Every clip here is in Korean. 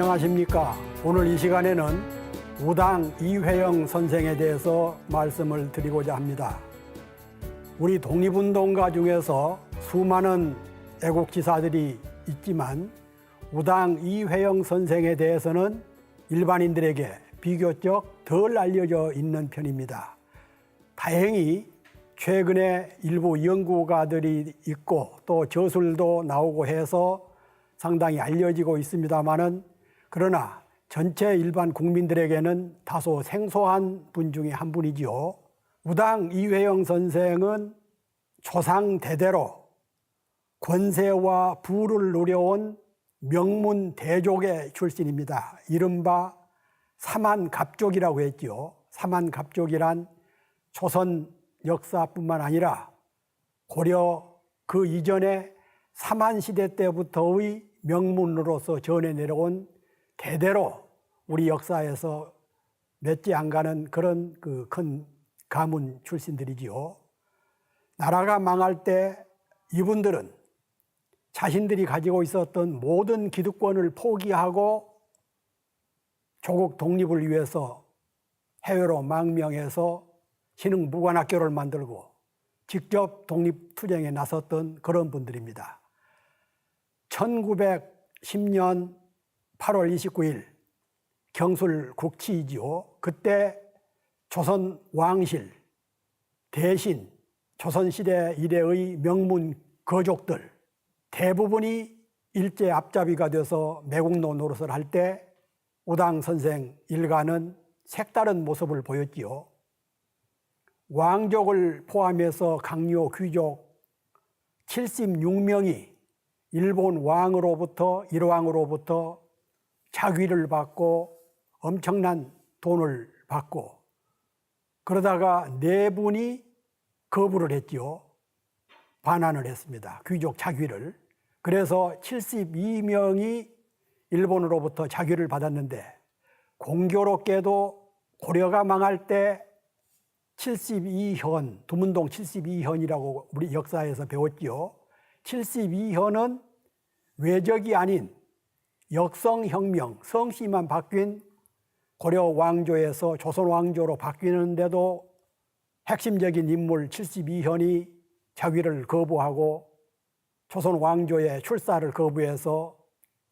안녕하십니까. 오늘 이 시간에는 우당 이회영 선생에 대해서 말씀을 드리고자 합니다. 우리 독립운동가 중에서 수많은 애국지사들이 있지만 우당 이회영 선생에 대해서는 일반인들에게 비교적 덜 알려져 있는 편입니다. 다행히 최근에 일부 연구가들이 있고 또 저술도 나오고 해서 상당히 알려지고 있습니다마는, 그러나 전체 일반 국민들에게는 다소 생소한 분 중에 한 분이지요. 우당 이회영 선생은 조상 대대로 권세와 부를 누려온 명문 대족의 출신입니다. 이른바 삼한갑족이라고 했죠. 삼한갑족이란 조선 역사뿐만 아니라 고려 그 이전에 삼한시대 때부터의 명문으로서 전해 내려온 대대로 우리 역사에서 맺지 안 가는 그런 큰 가문 출신들이지요. 나라가 망할 때 이분들은 자신들이 가지고 있었던 모든 기득권을 포기하고 조국 독립을 위해서 해외로 망명해서 신흥무관학교를 만들고 직접 독립투쟁에 나섰던 그런 분들입니다. 1910년 8월 29일 경술 국치이지요. 그때 조선 왕실, 대신 조선시대 이래의 명문 거족들 대부분이 일제 앞잡이가 돼서 매국노 노릇을 할 때 우당 선생 일가는 색다른 모습을 보였지요. 왕족을 포함해서 강요 귀족 76명이 일본 왕으로부터 일왕으로부터 자귀를 받고 엄청난 돈을 받고, 그러다가 4분이 거부를 했지요. 반환을 했습니다. 귀족 자귀를. 그래서 72명이 일본으로부터 자귀를 받았는데, 공교롭게도 고려가 망할 때 72현, 두문동 72현이라고 우리 역사에서 배웠지요. 72현은 외적이 아닌 역성혁명, 성씨만 바뀐 고려 왕조에서 조선 왕조로 바뀌는데도 핵심적인 인물 72현이 자위를 거부하고 조선 왕조의 출사를 거부해서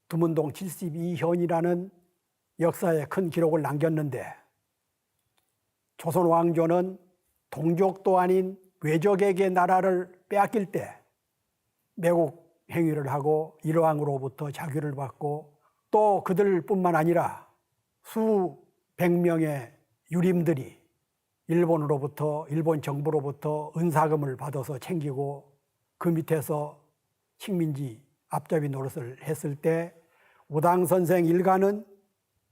두문동 72현이라는 역사에 큰 기록을 남겼는데, 조선 왕조는 동족도 아닌 외적에게 나라를 빼앗길 때 매국 행위를 하고 일왕으로부터 자귀를 받고, 또 그들뿐만 아니라 수백 명의 유림들이 일본으로부터, 일본 정부로부터 은사금을 받아서 챙기고 그 밑에서 식민지 앞잡이 노릇을 했을 때 우당 선생 일가는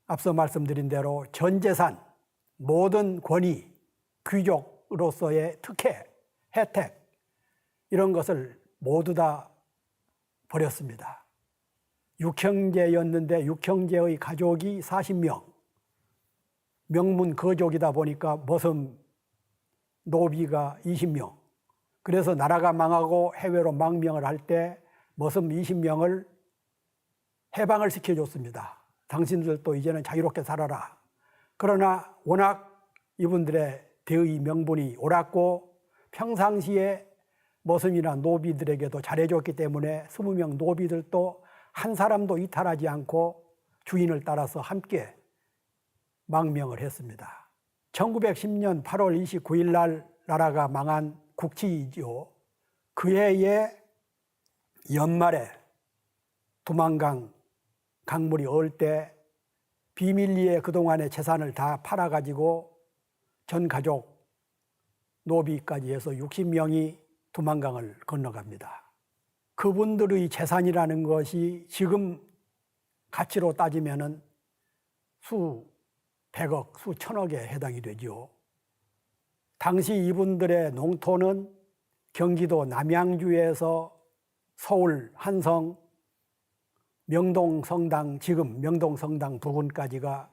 앞서 말씀드린 대로 전 재산, 모든 권위, 귀족으로서의 특혜, 혜택 이런 것을 모두 다 버렸습니다. 6형제였는데 6형제의 가족이 40명, 명문 거족이다 보니까 머슴 노비가 20명. 그래서 나라가 망하고 해외로 망명을 할 때 머슴 20명을 해방을 시켜줬습니다. 당신들도 이제는 자유롭게 살아라. 그러나 워낙 이분들의 대의 명분이 옳았고 평상시에 머슴이나 노비들에게도 잘해줬기 때문에 20명 노비들도 한 사람도 이탈하지 않고 주인을 따라서 함께 망명을 했습니다. 1910년 8월 29일 날 나라가 망한 국치이지요. 그 해에 연말에 두만강 강물이 얼 때 비밀리에 그동안의 재산을 다 팔아가지고 전 가족 노비까지 해서 60명이 두만강을 건너갑니다. 그분들의 재산이라는 것이 지금 가치로 따지면은 수백억, 수천억에 해당이 되죠. 당시 이분들의 농토는 경기도 남양주에서 서울 한성, 명동성당, 지금 명동성당 부근까지가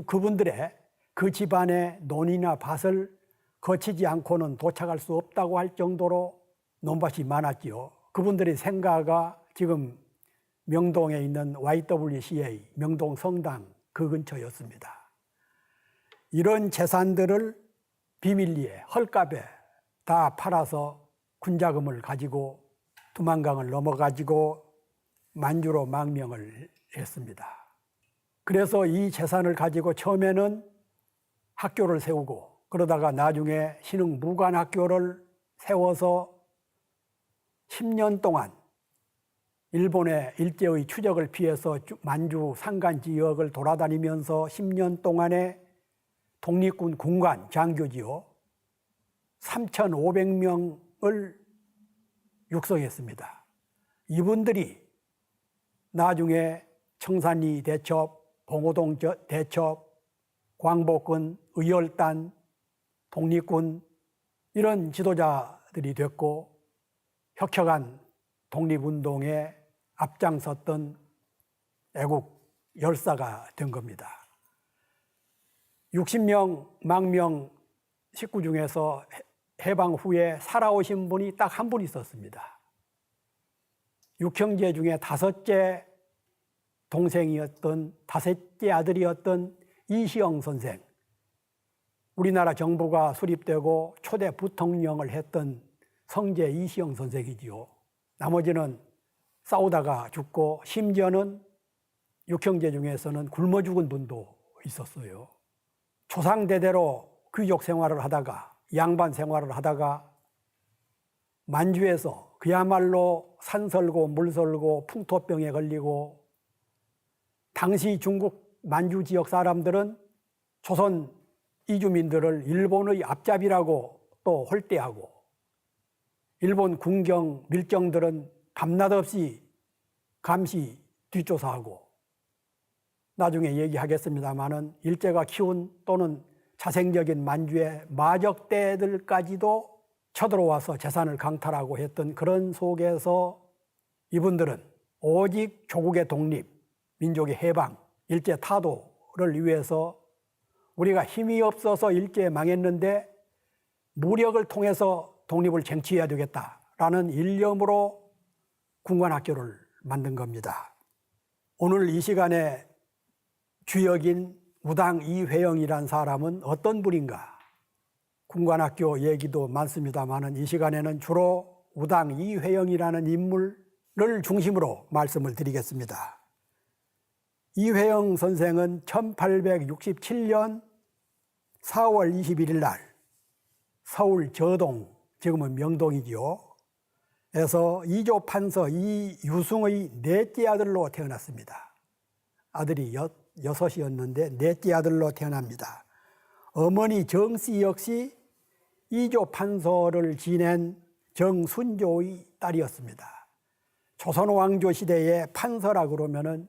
그분들의 그 집안의 논이나 밭을 거치지 않고는 도착할 수 없다고 할 정도로 논밭이 많았지요. 그분들의 생가가 지금 명동에 있는 YWCA 명동 성당 그 근처였습니다. 이런 재산들을 비밀리에 헐값에 다 팔아서 군자금을 가지고 두만강을 넘어가지고 만주로 망명을 했습니다. 그래서 이 재산을 가지고 처음에는 학교를 세우고 그러다가 나중에 신흥무관학교를 세워서 10년 동안 일본의 일제의 추적을 피해서 만주 산간 지역을 돌아다니면서 10년 동안에 독립군 군관 장교지요 3,500명을 육성했습니다. 이분들이 나중에 청산리 대첩, 봉오동 대첩, 광복군, 의열단, 독립군 이런 지도자들이 됐고 혁혁한 독립운동에 앞장섰던 애국 열사가 된 겁니다. 60명 망명 식구 중에서 해방 후에 살아오신 분이 딱 한 분 있었습니다. 6형제 중에 다섯째 동생이었던 다섯째 아들이었던 이시영 선생. 우리나라 정부가 수립되고 초대 부통령을 했던 성제 이시영 선생이지요. 나머지는 싸우다가 죽고 심지어는 6형제 중에서는 굶어 죽은 분도 있었어요. 조상대대로 귀족 생활을 하다가 양반 생활을 하다가 만주에서 그야말로 산설고 물설고 풍토병에 걸리고 당시 중국 만주 지역 사람들은 조선 이주민들을 일본의 앞잡이라고 또 홀대하고 일본 군경 밀정들은 밤낮 없이 감시 뒷조사하고 나중에 얘기하겠습니다마는 일제가 키운 또는 자생적인 만주의 마적대들까지도 쳐들어와서 재산을 강탈하고 했던 그런 속에서 이분들은 오직 조국의 독립, 민족의 해방, 일제 타도를 위해서 우리가 힘이 없어서 일제에 망했는데 무력을 통해서 독립을 쟁취해야 되겠다라는 일념으로 군관학교를 만든 겁니다. 오늘 이 시간에 주역인 우당 이회영이란 사람은 어떤 분인가? 군관학교 얘기도 많습니다만 이 시간에는 주로 우당 이회영이라는 인물을 중심으로 말씀을 드리겠습니다. 이회영 선생은 1867년 4월 21일 날 서울 저동, 지금은 명동이지요. 에서 이조 판서 이유승의 넷째 아들로 태어났습니다. 아들이 여섯이었는데 넷째 아들로 태어납니다. 어머니 정씨 역시 이조 판서를 지낸 정순조의 딸이었습니다. 조선 왕조 시대의 판서라 그러면은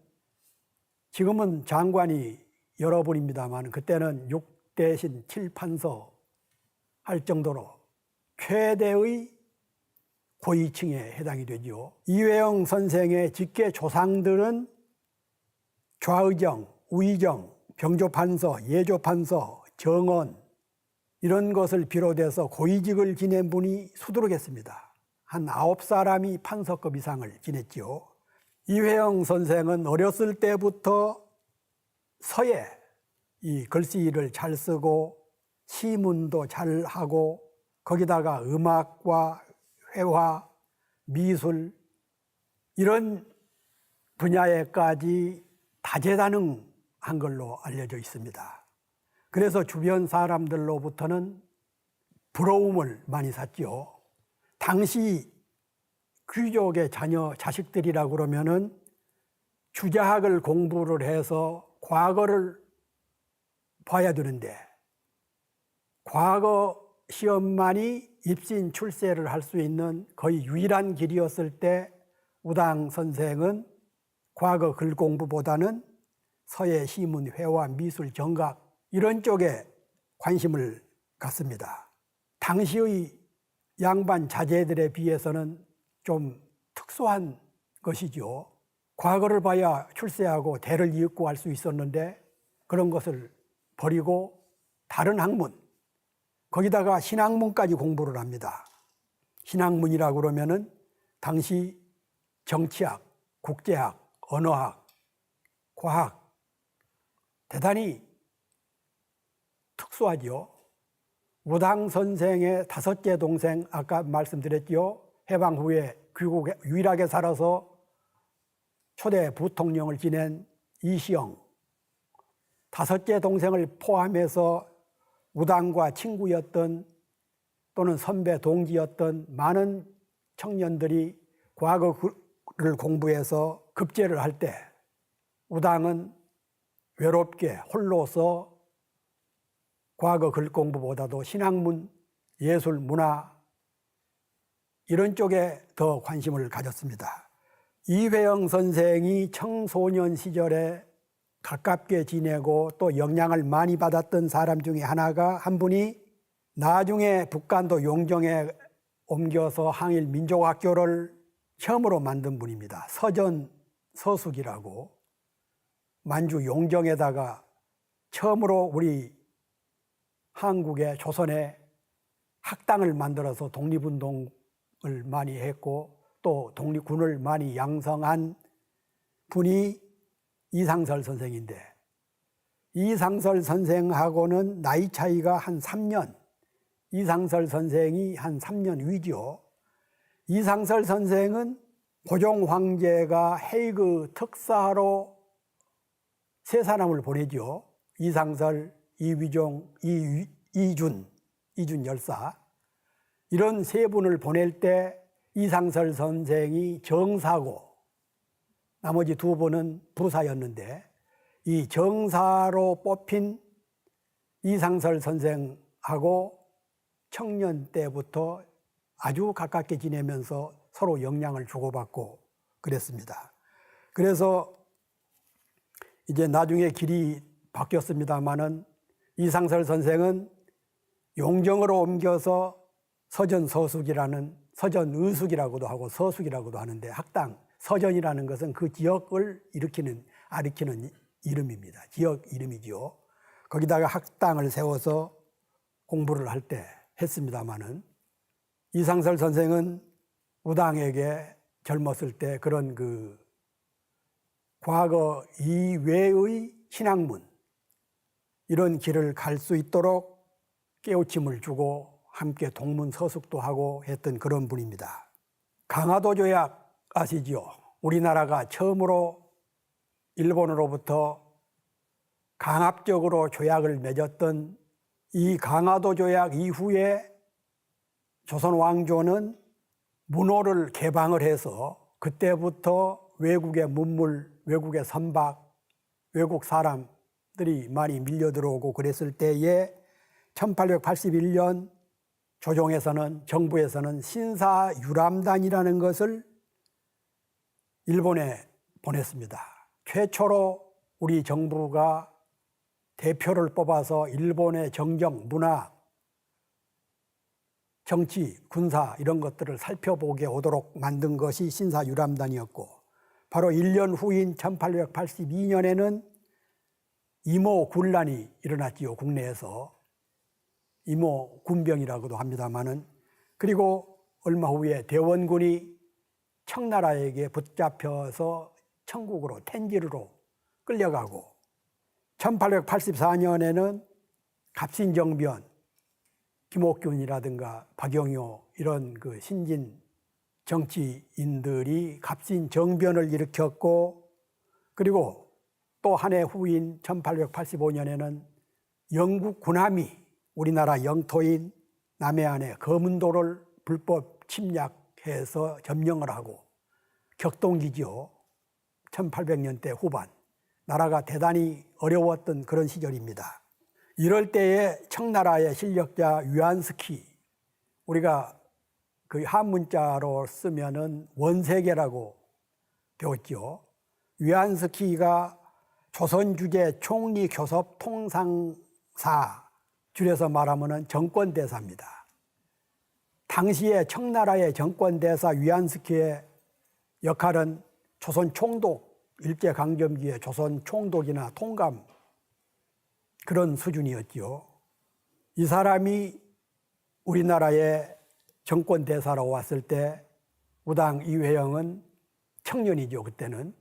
지금은 장관이 여러 분입니다만 그때는 6대신 7판서 할 정도로 최대의 고위층에 해당이 되죠. 이회영 선생의 직계 조상들은 좌의정, 우의정, 병조판서, 예조판서, 정원 이런 것을 비롯해서 고위직을 지낸 분이 수두룩했습니다. 한 9사람이 판서급 이상을 지냈지요. 이회영 선생은 어렸을 때부터 서예, 이 글씨를 잘 쓰고 시문도 잘 하고 거기다가 음악과 회화, 미술 이런 분야에까지 다재다능한 걸로 알려져 있습니다. 그래서 주변 사람들로부터는 부러움을 많이 샀죠. 당시 귀족의 자식들이라 그러면은 주자학을 공부를 해서 과거를 봐야 되는데 과거 시험만이 입신 출세를 할 수 있는 거의 유일한 길이었을 때 우당 선생은 과거 글 공부보다는 서예, 시문, 회화, 미술, 정각 이런 쪽에 관심을 갖습니다. 당시의 양반 자제들에 비해서는 좀 특수한 것이죠. 과거를 봐야 출세하고 대를 이윽고 할 수 있었는데 그런 것을 버리고 다른 학문, 거기다가 신학문까지 공부를 합니다. 신학문이라고 그러면은 당시 정치학, 국제학, 언어학, 과학 대단히 특수하죠. 우당 선생의 5째 동생, 아까 말씀드렸죠. 해방 후에 귀국에 유일하게 살아서 초대 부통령을 지낸 이시영, 5째 동생을 포함해서 우당과 친구였던 또는 선배 동지였던 많은 청년들이 과거를 공부해서 급제를 할 때 우당은 외롭게 홀로서 과거 글 공부보다도 신학문, 예술, 문화 이런 쪽에 더 관심을 가졌습니다. 이회영 선생이 청소년 시절에 가깝게 지내고 또 영향을 많이 받았던 사람 중에 하나가 한 분이 나중에 북간도 용정에 옮겨서 항일 민족학교를 처음으로 만든 분입니다. 서전 서숙이라고 만주 용정에다가 처음으로 우리 한국의 조선에 학당을 만들어서 독립운동을 많이 했고 또 독립군을 많이 양성한 분이 이상설 선생인데, 이상설 선생하고는 나이 차이가 한 3년, 이상설 선생이 한 3년 위죠. 이상설 선생은 고종 황제가 헤이그 특사로 3사람을 보내죠. 이상설, 이휘종, 이준 열사. 이런 3분을 보낼 때 이상설 선생이 정사고 나머지 2분은 부사였는데, 이 정사로 뽑힌 이상설 선생하고 청년 때부터 아주 가깝게 지내면서 서로 영향을 주고받고 그랬습니다. 그래서 이제 나중에 길이 바뀌었습니다마는 이상설 선생은 용정으로 옮겨서 서전서숙이라는, 서전의숙이라고도 하고 서숙이라고도 하는데, 학당, 서전이라는 것은 그 지역을 아리키는 이름입니다. 지역 이름이죠. 거기다가 학당을 세워서 공부를 할 때 했습니다마는, 이상설 선생은 우당에게 젊었을 때 그런 과거 이외의 신학문 이런 길을 갈 수 있도록 깨우침을 주고 함께 동문서숙도 하고 했던 그런 분입니다. 강화도 조약 아시죠? 우리나라가 처음으로 일본으로부터 강압적으로 조약을 맺었던 이 강화도 조약 이후에 조선 왕조는 문호를 개방을 해서 그때부터 외국의 문물, 외국의 선박, 외국 사람들이 많이 밀려 들어오고 그랬을 때에 1881년 조정에서는, 정부에서는 신사유람단이라는 것을 일본에 보냈습니다. 최초로 우리 정부가 대표를 뽑아서 일본의 정경, 문화, 정치, 군사 이런 것들을 살펴보게 오도록 만든 것이 신사유람단이었고, 바로 1년 후인 1882년에는 이모 군란이 일어났지요. 국내에서 이모 군병이라고도 합니다마는. 그리고 얼마 후에 대원군이 청나라에게 붙잡혀서 청국으로, 텐지르로 끌려가고, 1884년에는 갑신정변, 김옥균이라든가 박영효 이런 신진 정치인들이 갑신정변을 일으켰고, 그리고 또 한 해 후인 1885년에는 영국 군함이 우리나라 영토인 남해안의 거문도를 불법 침략해서 점령을 하고, 격동기죠. 1800년대 후반, 나라가 대단히 어려웠던 그런 시절입니다. 이럴 때에 청나라의 실력자 위안스키, 우리가 그 한문자로 쓰면은 원세계라고 배웠죠. 위안스키가 조선주재 총리교섭 통상사, 줄여서 말하면은 정권대사입니다. 당시에 청나라의 정권대사 위안스키의 역할은 조선 총독, 일제강점기의 조선 총독이나 통감 그런 수준이었죠. 이 사람이 우리나라의 정권대사로 왔을 때 우당 이회영은 청년이죠. 그때는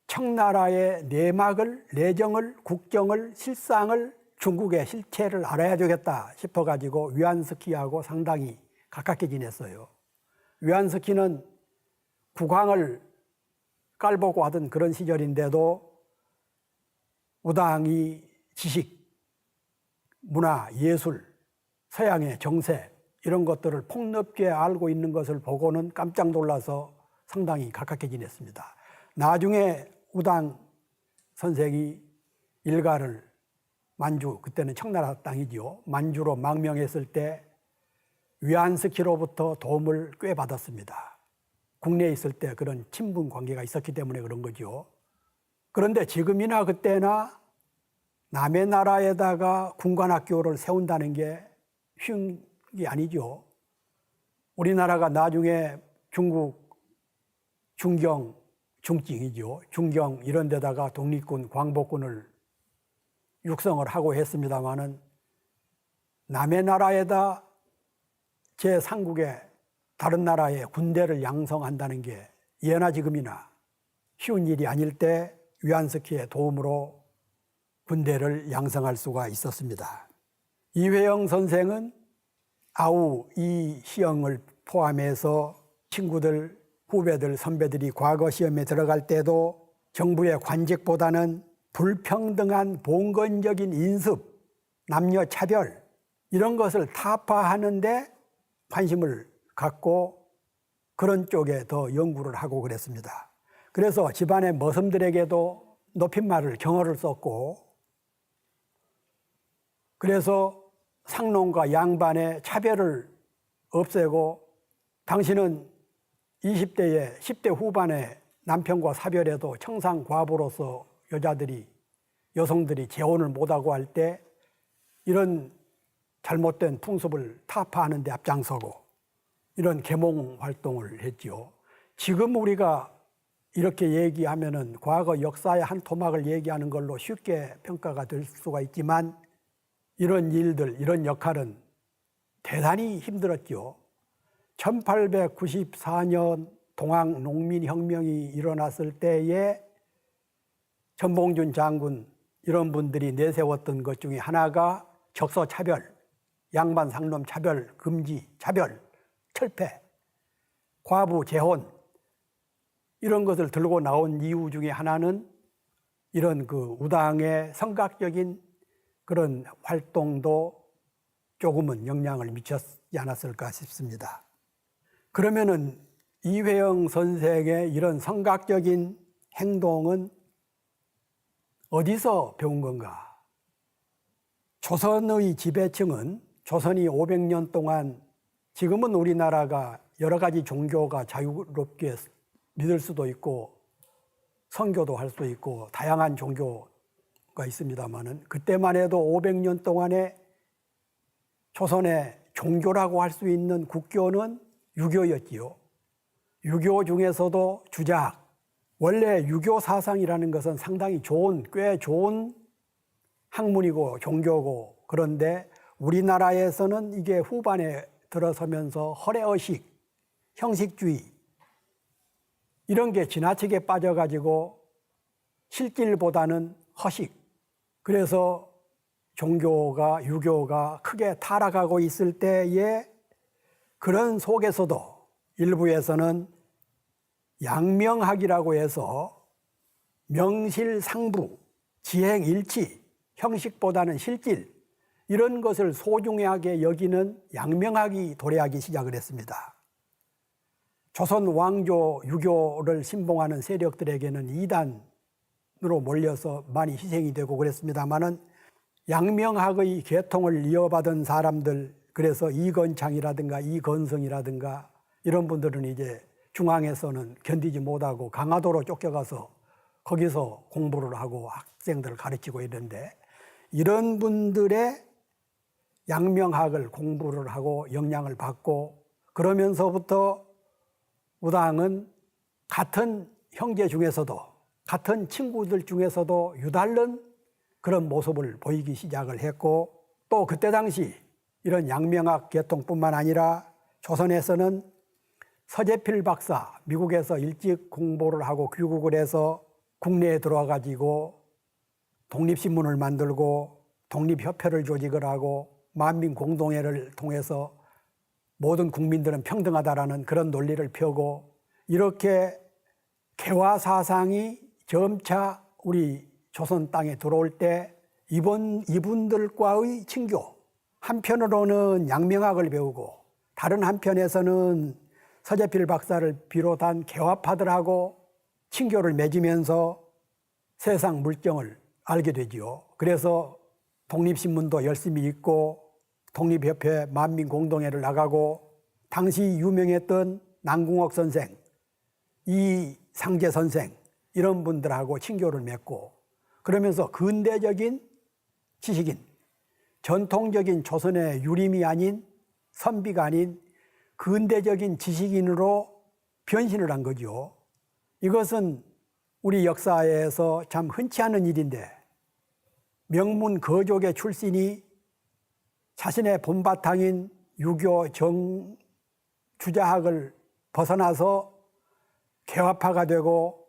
청나라의 내막을, 내정을, 국정을, 실상을 중국의 실체를 알아야 되겠다 싶어가지고 위안스키하고 상당히 가깝게 지냈어요. 위안스키는 국왕을 깔보고 하던 그런 시절인데도 우당이 지식, 문화, 예술, 서양의 정세 이런 것들을 폭넓게 알고 있는 것을 보고는 깜짝 놀라서 상당히 가깝게 지냈습니다. 나중에 우당 선생이 일가를 만주, 그때는 청나라 땅이지요. 만주로 망명했을 때 위안스키로부터 도움을 꽤 받았습니다. 국내에 있을 때 그런 친분 관계가 있었기 때문에 그런 거죠. 그런데 지금이나 그때나 남의 나라에다가 군관학교를 세운다는 게 쉬운 게 아니죠. 우리나라가 나중에 중국, 중경, 중징이죠. 중경 이런 데다가 독립군, 광복군을 육성을 하고 했습니다마는 남의 나라에다 제3국의 다른 나라의 군대를 양성한다는 게 예나 지금이나 쉬운 일이 아닐 때 위안스키의 도움으로 군대를 양성할 수가 있었습니다. 이회영 선생은 아우 이시영을 포함해서 친구들, 후배들, 선배들이 과거 시험에 들어갈 때도 정부의 관직보다는 불평등한 봉건적인 인습, 남녀 차별 이런 것을 타파하는 데 관심을 갖고 그런 쪽에 더 연구를 하고 그랬습니다. 그래서 집안의 머슴들에게도 높임말을 경어를 썼고 그래서 상놈과 양반의 차별을 없애고 당신은 20대에 10대 후반에 남편과 사별해도 청상과부로서 여성들이 재혼을 못하고 할 때 이런 잘못된 풍습을 타파하는 데 앞장서고 이런 계몽 활동을 했지요. 지금 우리가 이렇게 얘기하면은 과거 역사의 한 토막을 얘기하는 걸로 쉽게 평가가 될 수가 있지만 이런 일들, 이런 역할은 대단히 힘들었죠. 1894년 동학농민혁명이 일어났을 때에 전봉준 장군 이런 분들이 내세웠던 것 중에 하나가 적서차별, 양반 상놈 차별 금지, 차별, 철폐, 과부 재혼 이런 것을 들고 나온 이유 중에 하나는 이런 그 우당의 성각적인 그런 활동도 조금은 영향을 미쳤지 않았을까 싶습니다. 그러면은 이회영 선생의 이런 성각적인 행동은 어디서 배운 건가? 조선의 지배층은 조선이 500년 동안 지금은 우리나라가 여러 가지 종교가 자유롭게 믿을 수도 있고 선교도 할 수 있고 다양한 종교가 있습니다만은 그때만 해도 500년 동안에 조선의 종교라고 할 수 있는 국교는 유교였지요. 유교 중에서도 주작, 원래 유교 사상이라는 것은 상당히 꽤 좋은 학문이고 종교고 그런데 우리나라에서는 이게 후반에 들어서면서 허례의식, 형식주의 이런 게 지나치게 빠져가지고 실질보다는 허식, 그래서 종교가 유교가 크게 타락하고 있을 때에 그런 속에서도 일부에서는 양명학이라고 해서 명실상부, 지행일치, 형식보다는 실질 이런 것을 소중하게 여기는 양명학이 도래하기 시작을 했습니다. 조선 왕조 유교를 신봉하는 세력들에게는 이단으로 몰려서 많이 희생이 되고 그랬습니다마는 양명학의 계통을 이어받은 사람들, 그래서 이건창이라든가 이건성이라든가 이런 분들은 이제 중앙에서는 견디지 못하고 강화도로 쫓겨가서 거기서 공부를 하고 학생들을 가르치고 있는데 이런 분들의 양명학을 공부를 하고 영향을 받고 그러면서부터 우당은 같은 형제 중에서도 같은 친구들 중에서도 유달른 그런 모습을 보이기 시작을 했고 또 그때 당시 이런 양명학 계통뿐만 아니라 조선에서는 서재필 박사, 미국에서 일찍 공부를 하고 귀국을 해서 국내에 들어와 가지고 독립신문을 만들고 독립협회를 조직을 하고 만민공동회를 통해서 모든 국민들은 평등하다라는 그런 논리를 펴고, 이렇게 개화 사상이 점차 우리 조선 땅에 들어올 때 이분들과의 친교, 한편으로는 양명학을 배우고 다른 한편에서는 서재필 박사를 비롯한 개화파들하고 친교를 맺으면서 세상 물정을 알게 되지요. 그래서 독립신문도 열심히 읽고 독립협회 만민공동회를 나가고, 당시 유명했던 남궁옥 선생, 이상제 선생 이런 분들하고 친교를 맺고, 그러면서 근대적인 지식인, 전통적인 조선의 유림이 아닌, 선비가 아닌 근대적인 지식인으로 변신을 한 거죠. 이것은 우리 역사에서 참 흔치 않은 일인데, 명문 거족의 출신이 자신의 본바탕인 유교 정주자학을 벗어나서 개화파가 되고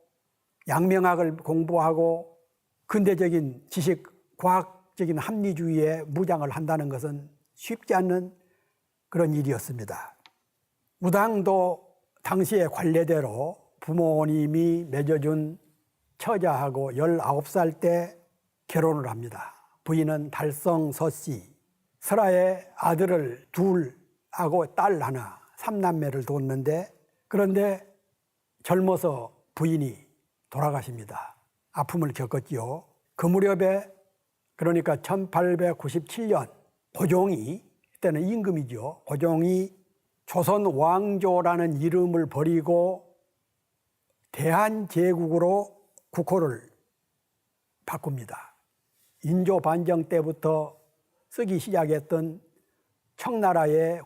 양명학을 공부하고 근대적인 지식, 과학적인 합리주의에 무장을 한다는 것은 쉽지 않은 그런 일이었습니다. 우당도 당시의 관례대로 부모님이 맺어준 처자하고 19살 때 결혼을 합니다. 부인은 달성 서씨, 설아의 아들을 둘하고 딸 하나, 3남매를 뒀는데, 그런데 젊어서 부인이 돌아가십니다. 아픔을 겪었지요. 그 무렵에, 그러니까 1897년 고종이, 그때는 임금이죠. 고종이 조선 왕조라는 이름을 버리고 대한제국으로 국호를 바꿉니다. 인조 반정 때부터 쓰기 시작했던 청나라의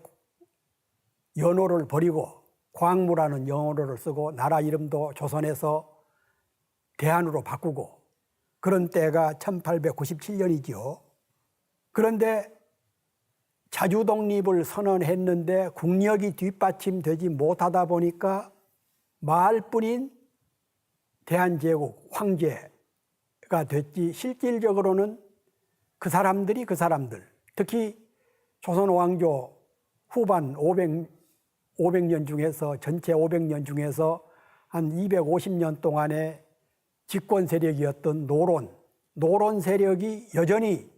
연호를 버리고 광무라는 연호를 쓰고 나라 이름도 조선에서 대한으로 바꾸고, 그런 때가 1897년이죠. 그런데 자주독립을 선언했는데 국력이 뒷받침되지 못하다 보니까 말뿐인 대한제국 황제가 됐지, 실질적으로는 그 사람들, 특히 조선 왕조 후반 500년 중에서, 전체 500년 중에서 한 250년 동안의 집권 세력이었던 노론 세력이 여전히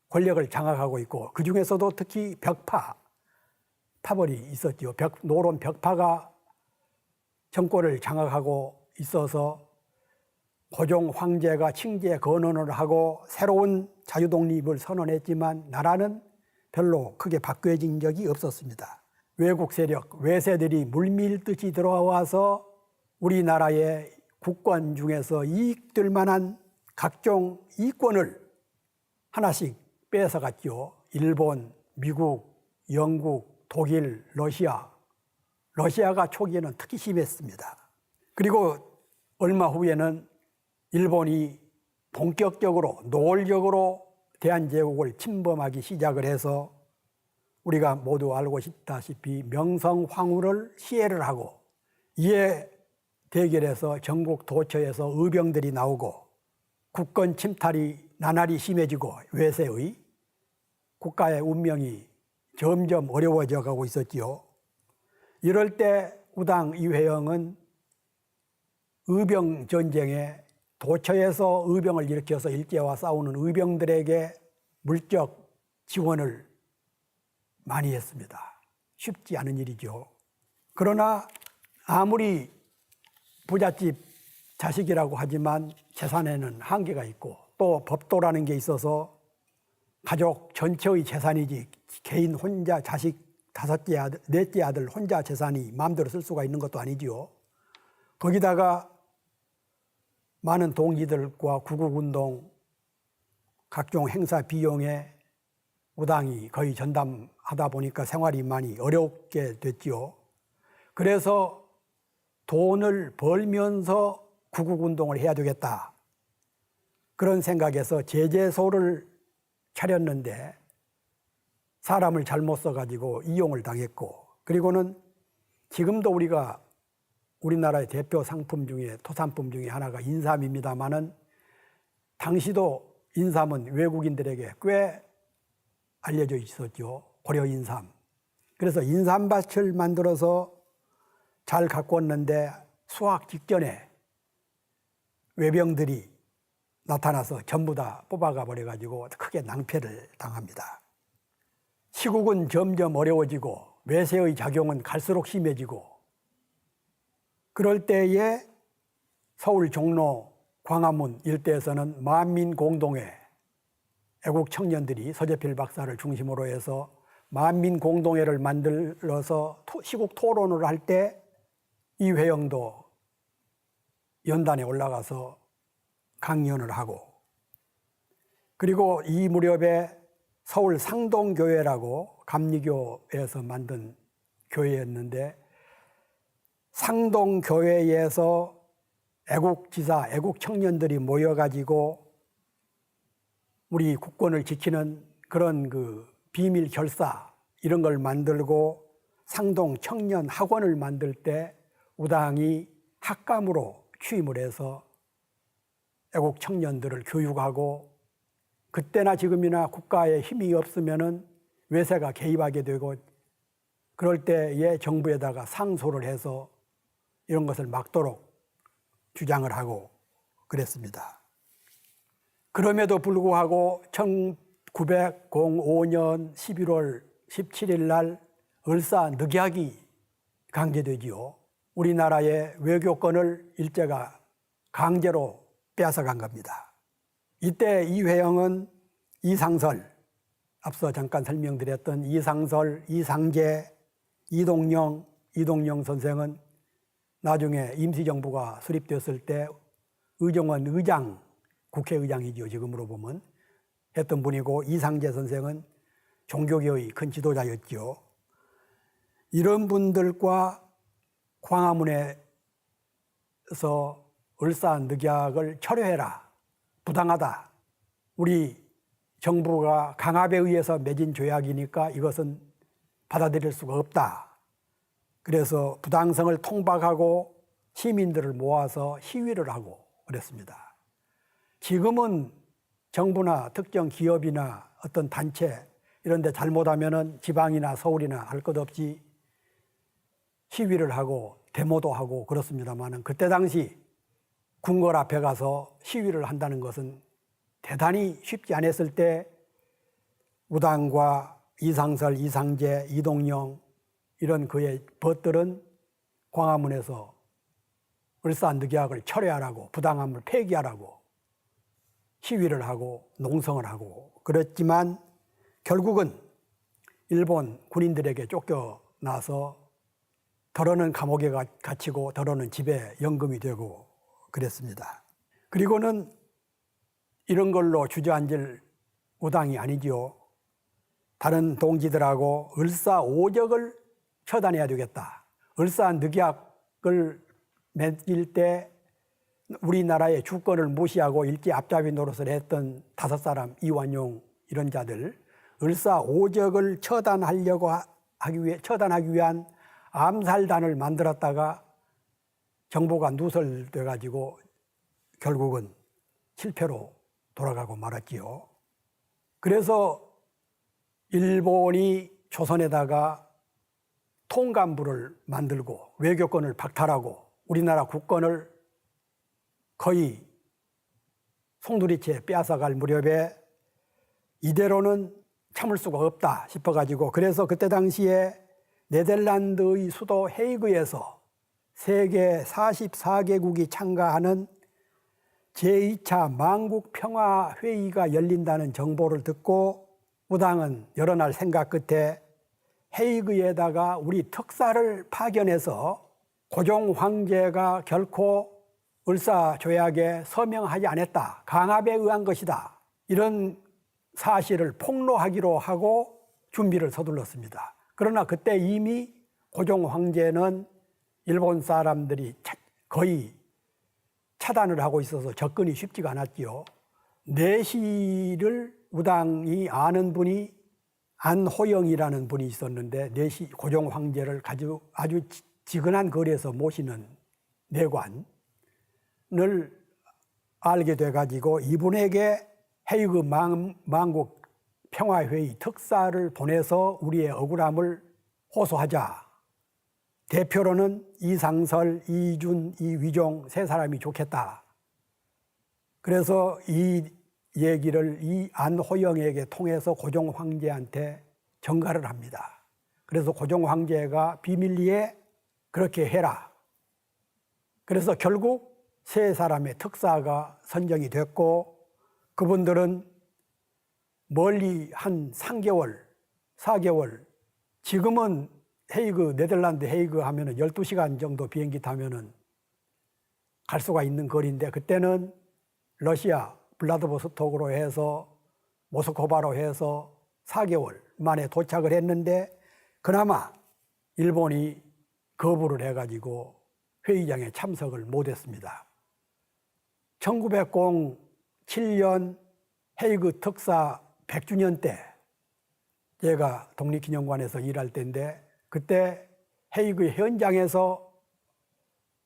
권력을 장악하고 있고, 그 중에서도 특히 파벌이 있었죠. 노론 벽파가 정권을 장악하고 있어서 고종 황제가 칭제 건언을 하고 새로운 자유독립을 선언했지만 나라는 별로 크게 바뀌어진 적이 없었습니다. 외국 세력, 외세들이 물밀듯이 들어와서 우리나라의 국권 중에서 이익될 만한 각종 이권을 하나씩 뺏어갔죠. 일본, 미국, 영국, 독일, 러시아가 초기에는 특히 심했습니다. 그리고 얼마 후에는 일본이 본격적으로 노골적으로 대한제국을 침범하기 시작을 해서 우리가 모두 알고 있다시피 명성황후를 시해를 하고, 이에 대결해서 전국 도처에서 의병들이 나오고 국권 침탈이 나날이 심해지고 외세의 국가의 운명이 점점 어려워져 가고 있었지요. 이럴 때 우당 이회영은 의병 전쟁에 도처에서 의병을 일으켜서 일제와 싸우는 의병들에게 물적 지원을 많이 했습니다. 쉽지 않은 일이죠. 그러나 아무리 부잣집 자식이라고 하지만 재산에는 한계가 있고, 또 법도라는 게 있어서 가족 전체의 재산이지 개인 혼자 자식 다섯째 아들, 넷째 아들 혼자 재산이 마음대로 쓸 수가 있는 것도 아니지요. 거기다가 많은 동지들과 구국운동 각종 행사 비용에 우당이 거의 전담하다 보니까 생활이 많이 어렵게 됐지요. 그래서 돈을 벌면서 구국운동을 해야 되겠다, 그런 생각에서 제재소를 차렸는데 사람을 잘못 써가지고 이용을 당했고, 그리고는 지금도 우리가 우리나라의 대표 상품 중에 토산품 중에 하나가 인삼입니다마는 당시도 인삼은 외국인들에게 꽤 알려져 있었죠. 고려 인삼. 그래서 인삼밭을 만들어서 잘 가꾸었는데 수확 직전에 외병들이 나타나서 전부 다 뽑아가 버려가지고 크게 낭패를 당합니다. 시국은 점점 어려워지고 외세의 작용은 갈수록 심해지고 그럴 때에 서울 종로 광화문 일대에서는 만민공동회 애국 청년들이 서재필 박사를 중심으로 해서 만민공동회를 만들어서 시국 토론을 할 때 이 회영도 연단에 올라가서 강연을 하고 그리고 이 무렵에 서울 상동교회라고 감리교에서 만든 교회였는데 상동교회에서 애국지사, 애국청년들이 모여가지고 우리 국권을 지키는 그런 그 비밀 결사 이런 걸 만들고 상동 청년 학원을 만들 때 우당이 학감으로 취임을 해서 애국 청년들을 교육하고 그때나 지금이나 국가에 힘이 없으면은 외세가 개입하게 되고 그럴 때에 정부에다가 상소를 해서 이런 것을 막도록 주장을 하고 그랬습니다. 그럼에도 불구하고 1905년 11월 17일 날 을사늑약이 강제되지요. 우리나라의 외교권을 일제가 강제로 빼앗아간 겁니다. 이때 이회영은 이상설, 앞서 잠깐 설명드렸던 이상설, 이상제, 이동영 선생은 나중에 임시정부가 수립되었을 때 의정원 의장, 국회의장이죠. 지금으로 보면 했던 분이고 이상제 선생은 종교계의 큰 지도자였죠. 이런 분들과 광화문에서 을사늑약을 철회해라. 부당하다. 우리 정부가 강압에 의해서 맺은 조약이니까 이것은 받아들일 수가 없다. 그래서 부당성을 통박하고 시민들을 모아서 시위를 하고 그랬습니다. 지금은 정부나 특정 기업이나 어떤 단체 이런 데 잘못하면은 지방이나 서울이나 할 것 없이 시위를 하고 데모도 하고 그렇습니다만은 그때 당시 궁궐 앞에 가서 시위를 한다는 것은 대단히 쉽지 않았을 때 우당과 이상설, 이상제, 이동영 이런 그의 벗들은 광화문에서 을사늑약을 철회하라고 부당함을 폐기하라고 시위를 하고 농성을 하고 그랬지만 결국은 일본 군인들에게 쫓겨나서 더러는 감옥에 갇히고 더러는 집에 연금이 되고 그랬습니다. 그리고는 이런 걸로 주저앉을 우당이 아니지요. 다른 동지들하고 을사오적을 처단해야 되겠다. 을사늑약을 맺을 때 우리나라의 주권을 무시하고 일제 앞잡이 노릇을 했던 5사람, 이완용 이런 자들 을사오적을 처단하기 위한 암살단을 만들었다가 정보가 누설돼 가지고 결국은 실패로 돌아가고 말았지요. 그래서 일본이 조선에다가 통감부를 만들고 외교권을 박탈하고 우리나라 국권을 거의 송두리째 빼앗아갈 무렵에 이대로는 참을 수가 없다 싶어가지고 그래서 그때 당시에 네덜란드의 수도 헤이그에서 세계 44개국이 참가하는 제2차 만국평화회의가 열린다는 정보를 듣고 우당은 여러 날 생각 끝에 헤이그에다가 우리 특사를 파견해서 고종 황제가 결코 을사조약에 서명하지 않았다. 강압에 의한 것이다. 이런 사실을 폭로하기로 하고 준비를 서둘렀습니다. 그러나 그때 이미 고종 황제는 일본 사람들이 거의 차단을 하고 있어서 접근이 쉽지가 않았지요. 내시를 우당이 아는 분이 안호영이라는 분이 있었는데 내시 고종 황제를 아주 지근한 거리에서 모시는 내관을 알게 돼가지고 이분에게 헤이그 만국 평화회의 특사를 보내서 우리의 억울함을 호소하자. 대표로는 이상설, 이준, 이위종 세 사람이 좋겠다. 그래서 이 얘기를 이 안호영에게 통해서 고종 황제한테 전가를 합니다. 그래서 고종 황제가 비밀리에 그렇게 해라. 그래서 결국 세 사람의 특사가 선정이 됐고 그분들은 멀리 한 3개월, 4개월, 지금은 헤이그, 네덜란드 헤이그 하면은 12시간 정도 비행기 타면은 갈 수가 있는 거리인데 그때는 러시아 블라디보스톡으로 해서 모스크바로 해서 4개월 만에 도착을 했는데 그나마 일본이 거부를 해가지고 회의장에 참석을 못했습니다. 1907년 헤이그 특사 100주년 때 제가 독립기념관에서 일할 때인데 그때 헤이그 현장에서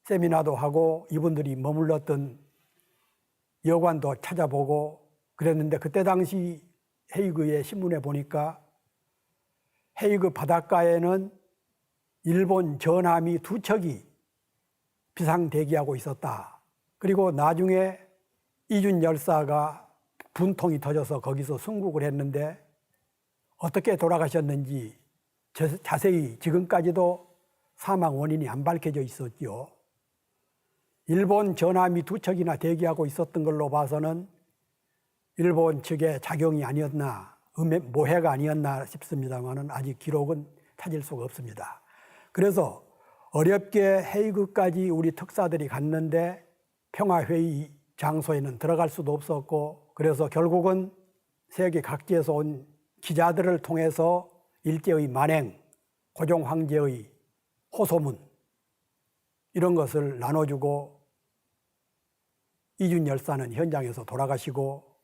세미나도 하고 이분들이 머물렀던 여관도 찾아보고 그랬는데 그때 당시 헤이그의 신문에 보니까 헤이그 바닷가에는 일본 전함이 2척이 비상대기하고 있었다. 그리고 나중에 이준 열사가 분통이 터져서 거기서 순국을 했는데 어떻게 돌아가셨는지 자세히 지금까지도 사망 원인이 안 밝혀져 있었죠. 일본 전함이 2척이나 대기하고 있었던 걸로 봐서는 일본 측의 작용이 아니었나, 모해가 아니었나 싶습니다만 아직 기록은 찾을 수가 없습니다. 그래서 어렵게 헤이그까지 우리 특사들이 갔는데 평화회의 장소에는 들어갈 수도 없었고 그래서 결국은 세계 각지에서 온 기자들을 통해서 일제의 만행, 고종 황제의 호소문 이런 것을 나눠주고 이준 열사는 현장에서 돌아가시고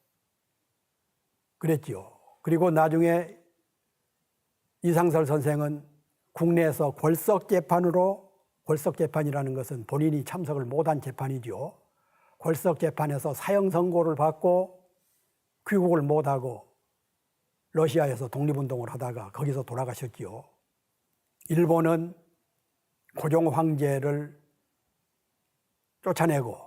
그랬지요. 그리고 나중에 이상설 선생은 국내에서 골석재판으로, 골석재판이라는 것은 본인이 참석을 못한 재판이죠. 골석재판에서 사형 선고를 받고 귀국을 못하고 러시아에서 독립운동을 하다가 거기서 돌아가셨지요. 일본은 고종 황제를 쫓아내고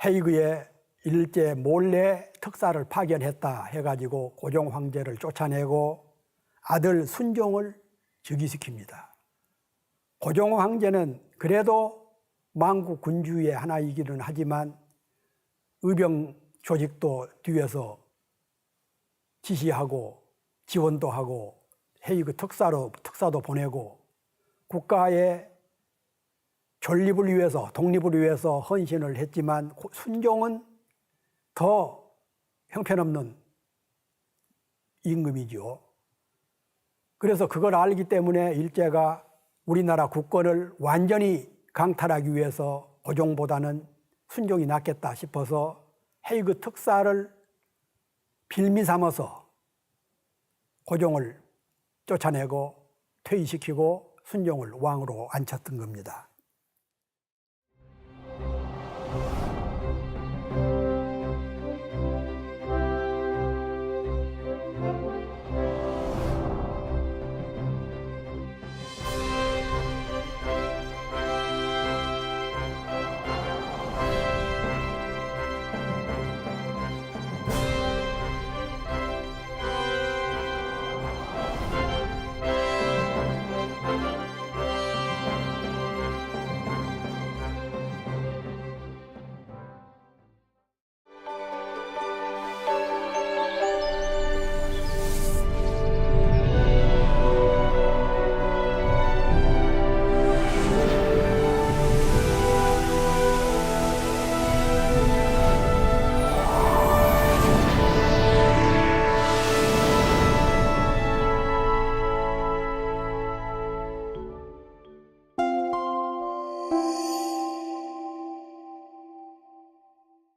헤이그에 일제 몰래 특사를 파견했다 해가지고 고종 황제를 쫓아내고 아들 순종을 즉위시킵니다. 고종 황제는 그래도 만국 군주의 하나이기는 하지만 의병 조직도 뒤에서 지시하고 지원도 하고 헤이그 특사도 보내고 국가의 존립을 위해서 독립을 위해서 헌신을 했지만 순종은 더 형편없는 임금이죠. 그래서 그걸 알기 때문에 일제가 우리나라 국권을 완전히 강탈하기 위해서 고종보다는 순종이 낫겠다 싶어서 헤이그 특사를 빌미 삼아서 고종을 쫓아내고 퇴위시키고 순종을 왕으로 앉혔던 겁니다.